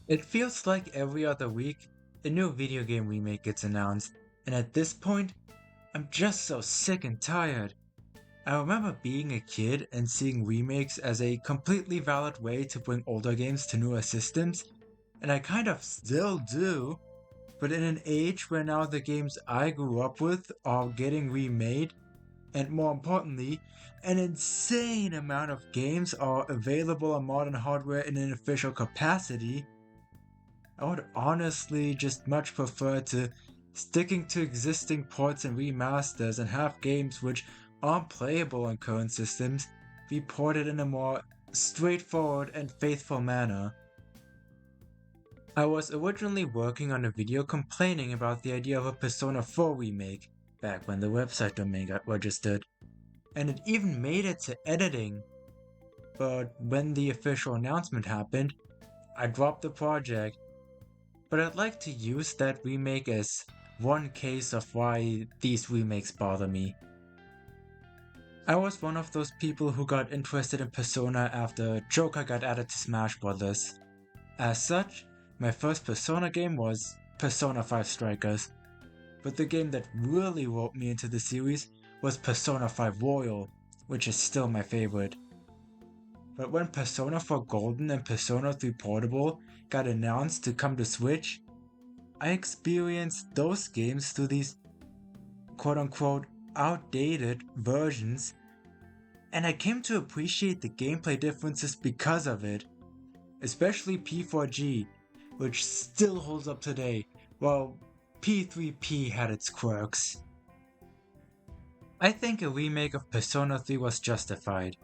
It feels like every other week, a new video game remake gets announced, and at this point, I'm just so sick and tired. I remember being a kid and seeing remakes as a completely valid way to bring older games to newer systems, and I kind of still do, but in an age where now the games I grew up with are getting remade, and more importantly, an insane amount of games are available on modern hardware in an official capacity, I would honestly just much prefer to sticking to existing ports and remasters and have games which aren't playable on current systems be ported in a more straightforward and faithful manner. I was originally working on a video complaining about the idea of a Persona 4 remake, back when the website domain got registered, and it even made it to editing. But when the official announcement happened, I dropped the project. But I'd like to use that remake as one case of why these remakes bother me. I was one of those people who got interested in Persona after Joker got added to Smash Bros. As such, my first Persona game was Persona 5 Strikers, but the game that really roped me into the series was Persona 5 Royal, which is still my favorite. But when Persona 4 Golden and Persona 3 Portable got announced to come to Switch, I experienced those games through these quote-unquote outdated versions, and I came to appreciate the gameplay differences because of it, especially P4G, which still holds up today, while P3P had its quirks. I think a remake of Persona 3 was justified.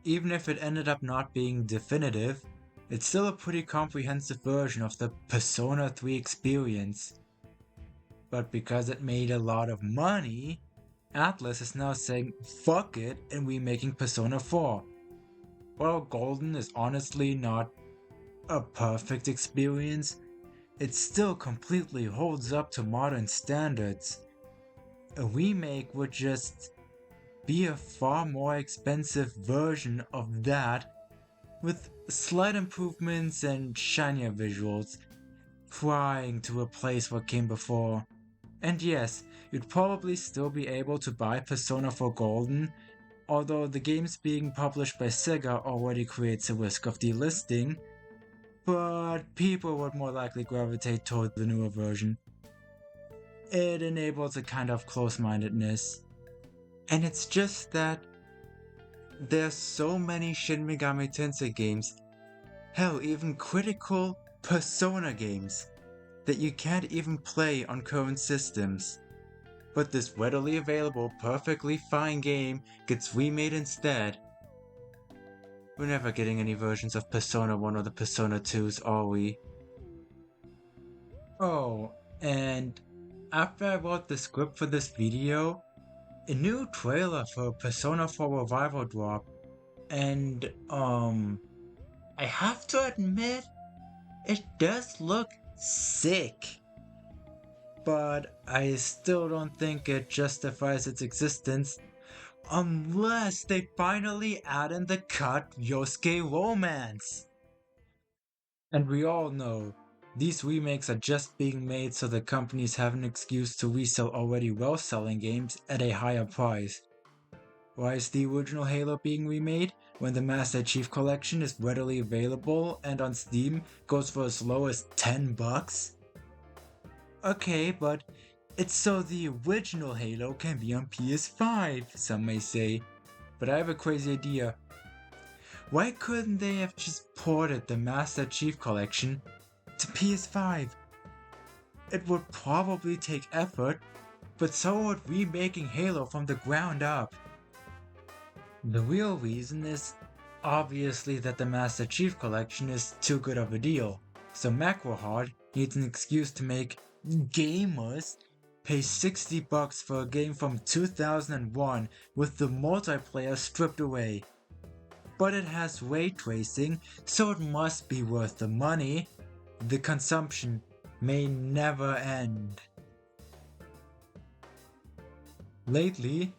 Even if it ended up not being definitive, it's still a pretty comprehensive version of the Persona 3 experience. But because it made a lot of money, Atlus is now saying fuck it and remaking Persona 4. While Golden is honestly not a perfect experience, it still completely holds up to modern standards. A remake would just be a far more expensive version of that with slight improvements and shinier visuals, trying to replace what came before. And yes, you'd probably still be able to buy Persona 4 Golden, although the games being published by Sega already creates a risk of delisting, but people would more likely gravitate toward the newer version. It enables a kind of close-mindedness. And it's just that there's so many Shin Megami Tensei games, hell, even critical Persona games, that you can't even play on current systems. But this readily available, perfectly fine game gets remade instead. We're never getting any versions of Persona 1 or the Persona 2s, are we? Oh, and after I wrote the script for this video, a new trailer for Persona 4 Revival dropped, and I have to admit, it does look sick. But I still don't think it justifies its existence unless they finally add in the cut Yosuke romance. And we all know, these remakes are just being made so the companies have an excuse to resell already well-selling games at a higher price. Why is the original Halo being remade when the Master Chief Collection is readily available and on Steam goes for as low as $10? Okay, but it's so the original Halo can be on PS5, some may say. But I have a crazy idea. Why couldn't they have just ported the Master Chief Collection to PS5? It would probably take effort, but so would remaking Halo from the ground up. The real reason is obviously that the Master Chief Collection is too good of a deal, so MacroHard needs an excuse to make gamers pay $60 for a game from 2001 with the multiplayer stripped away. But it has ray tracing, so it must be worth the money. The consumption may never end. Lately,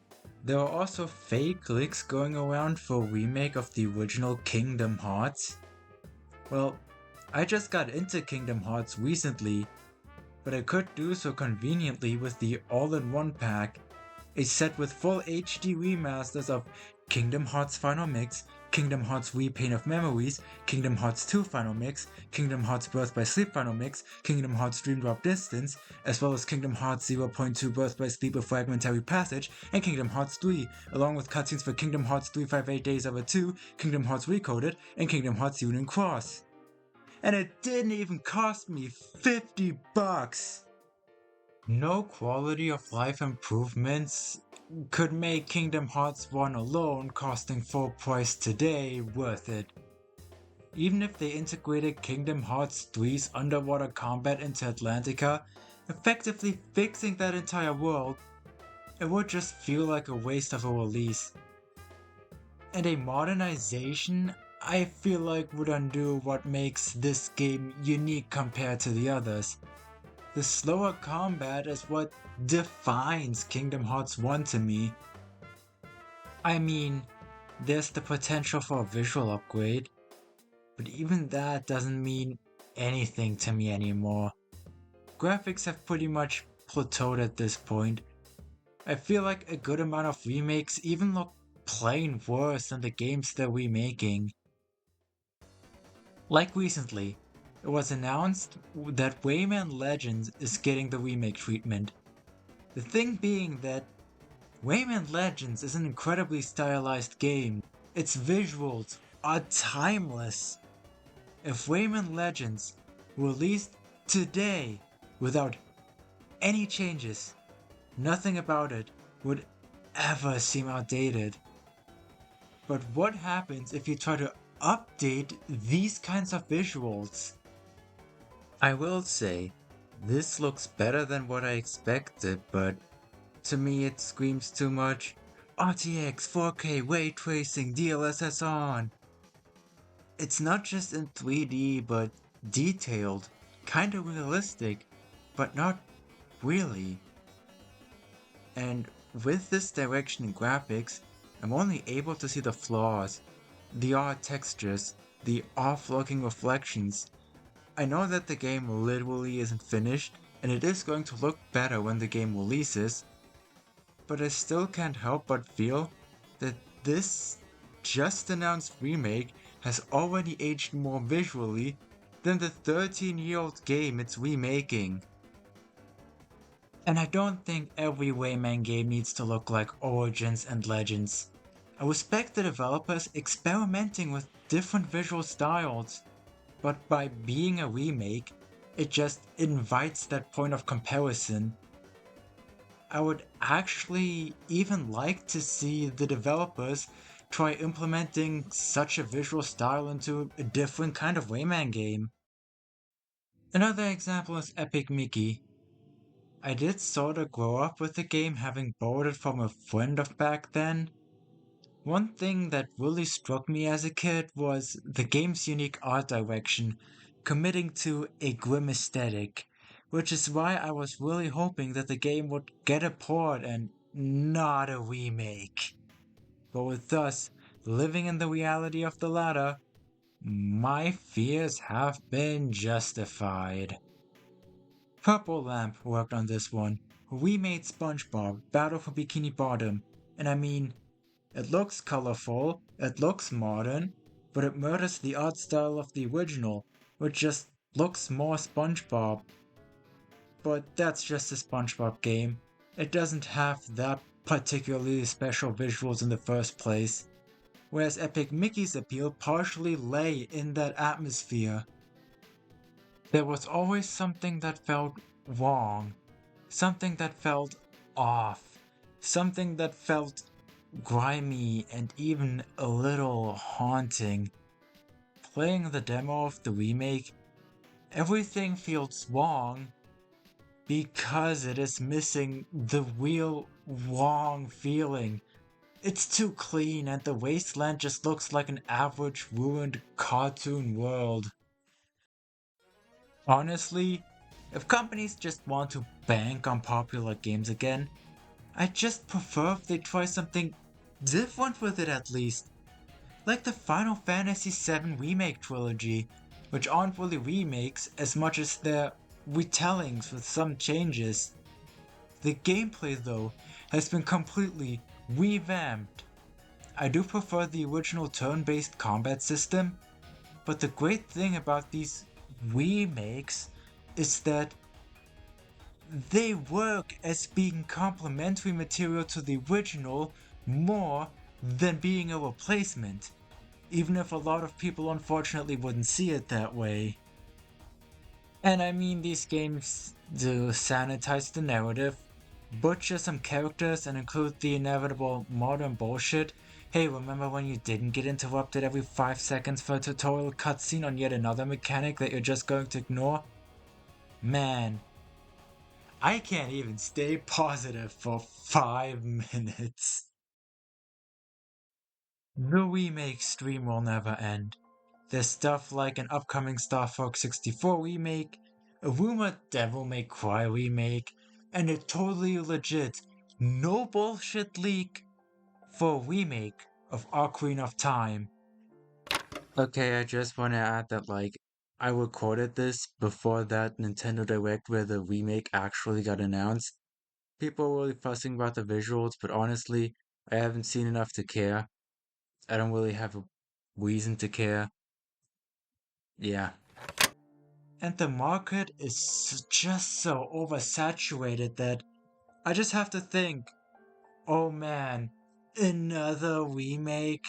there are also fake leaks going around for a remake of the original Kingdom Hearts. Well, I just got into Kingdom Hearts recently, but I could do so conveniently with the all-in-one pack, a set with full HD remasters of Kingdom Hearts Final Mix, Kingdom Hearts Repaint of Memories, Kingdom Hearts 2 Final Mix, Kingdom Hearts Birth by Sleep Final Mix, Kingdom Hearts Dream Drop Distance, as well as Kingdom Hearts 0.2 Birth by Sleep A Fragmentary Passage, and Kingdom Hearts 3, along with cutscenes for Kingdom Hearts 358 Days of a 2, Kingdom Hearts Recoded, and Kingdom Hearts Union Cross. And it didn't even cost me $50! No quality of life improvements could make Kingdom Hearts 1 alone, costing full price today, worth it. Even if they integrated Kingdom Hearts 3's underwater combat into Atlantica, effectively fixing that entire world, it would just feel like a waste of a release. And a modernization, I feel like would undo what makes this game unique compared to the others. The slower combat is what defines Kingdom Hearts 1 to me. I mean, there's the potential for a visual upgrade, but even that doesn't mean anything to me anymore. Graphics have pretty much plateaued at this point. I feel like a good amount of remakes even look plain worse than the games they're remaking. Like recently, it was announced that Rayman Legends is getting the remake treatment. The thing being that Rayman Legends is an incredibly stylized game. Its visuals are timeless. If Rayman Legends released today without any changes, nothing about it would ever seem outdated. But what happens if you try to update these kinds of visuals? I will say, this looks better than what I expected, but to me it screams too much RTX 4K ray tracing DLSS on. It's not just in 3D, but detailed, kinda realistic, but not really. And with this direction in graphics, I'm only able to see the flaws, the odd textures, the off-looking reflections. I know that the game literally isn't finished, and it is going to look better when the game releases, but I still can't help but feel that this just announced remake has already aged more visually than the 13-year-old game it's remaking. And I don't think every Rayman game needs to look like Origins and Legends. I respect the developers experimenting with different visual styles, but by being a remake, it just invites that point of comparison. I would actually even like to see the developers try implementing such a visual style into a different kind of Rayman game. Another example is Epic Mickey. I did sorta grow up with the game, having borrowed it from a friend of back then. One thing that really struck me as a kid was the game's unique art direction, committing to a grim aesthetic, which is why I was really hoping that the game would get a port and not a remake. But with us living in the reality of the latter, my fears have been justified. Purple Lamp worked on this one, who remade SpongeBob Battle for Bikini Bottom, and I mean, it looks colorful, it looks modern, but it murders the art style of the original, which just looks more SpongeBob. But that's just a SpongeBob game. It doesn't have that particularly special visuals in the first place, whereas Epic Mickey's appeal partially lay in that atmosphere. There was always something that felt wrong, something that felt off, something that felt grimy and even a little haunting. Playing the demo of the remake, everything feels wrong because it is missing the real wrong feeling. It's too clean and the wasteland just looks like an average ruined cartoon world. Honestly, if companies just want to bank on popular games again, I just prefer if they try something different with it at least. Like the Final Fantasy VII Remake trilogy, which aren't really remakes as much as they're retellings with some changes. The gameplay, though, has been completely revamped. I do prefer the original turn-based combat system, but the great thing about these remakes is that they work as being complementary material to the original more than being a replacement, even if a lot of people unfortunately wouldn't see it that way. And I mean, these games do sanitize the narrative, butcher some characters, and include the inevitable modern bullshit. Hey, remember when you didn't get interrupted every 5 seconds for a tutorial cutscene on yet another mechanic that you're just going to ignore? Man, I can't even stay positive for 5 minutes. The remake stream will never end. There's stuff like an upcoming Star Fox 64 remake, a rumored Devil May Cry remake, and a totally legit, no bullshit leak for a remake of Ocarina of Time. Okay, I just want to add that, I recorded this before that Nintendo Direct where the remake actually got announced. People were really fussing about the visuals, but honestly, I haven't seen enough to care. I don't really have a reason to care. Yeah. And the market is just so oversaturated that I just have to think, oh man, another remake?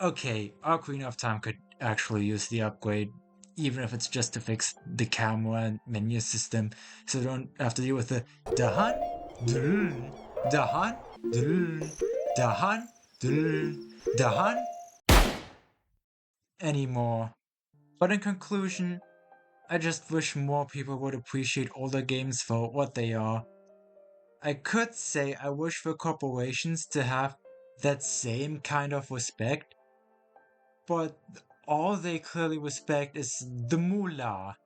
Okay, Ocarina of Time could actually use the upgrade, even if it's just to fix the camera and menu system, so they don't have to deal with the dahan, drrrn, dahan, drrrn, dahan, drrrn, dahan anymore. But in conclusion, I just wish more people would appreciate older games for what they are. I could say I wish for corporations to have that same kind of respect, but all they clearly respect is the moolah.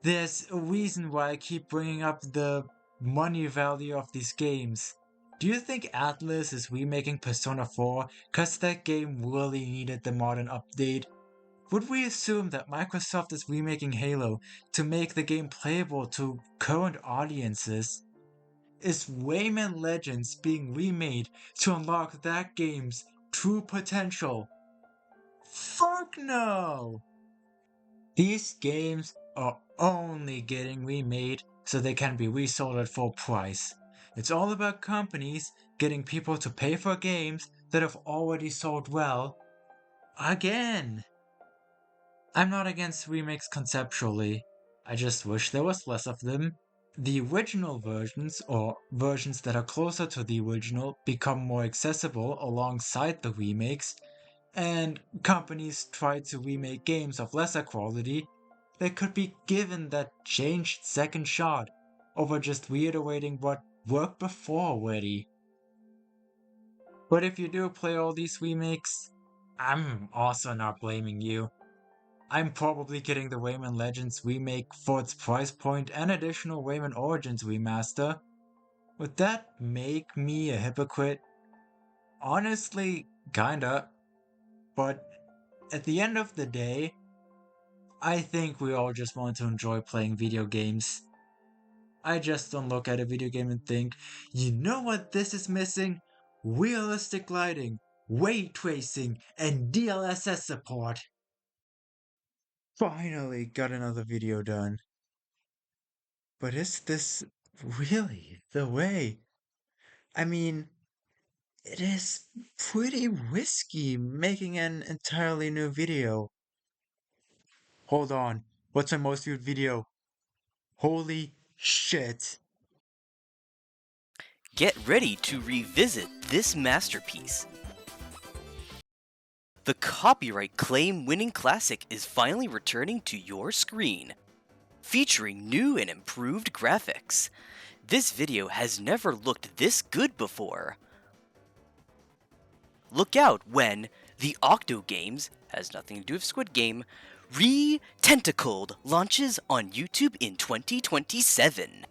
There's a reason why I keep bringing up the money value of these games. Do you think Atlus is remaking Persona 4 cause that game really needed the modern update? Would we assume that Microsoft is remaking Halo to make the game playable to current audiences? Is Rayman Legends being remade to unlock that game's true potential? Fuck no! These games are only getting remade so they can be resold at full price. It's all about companies getting people to pay for games that have already sold well again. I'm not against remakes conceptually, I just wish there was less of them. The original versions, or versions that are closer to the original, become more accessible alongside the remakes, and companies try to remake games of lesser quality that could be given that changed second shot over just reiterating what worked before already. But if you do play all these remakes, I'm also not blaming you. I'm probably getting the Rayman Legends remake for its price point and additional Rayman Origins remaster. Would that make me a hypocrite? Honestly, kinda. But at the end of the day, I think we all just want to enjoy playing video games. I just don't look at a video game and think, you know what this is missing? Realistic lighting, ray tracing, and DLSS support. Finally got another video done. But is this really the way? I mean, it is pretty risky making an entirely new video. Hold on, what's my most viewed video? Holy shit. Get ready to revisit this masterpiece. The copyright claim winning classic is finally returning to your screen, featuring new and improved graphics. This video has never looked this good before. Look out when the OctoGames, has nothing to do with Squid Game, Re-Tentacled launches on YouTube in 2027.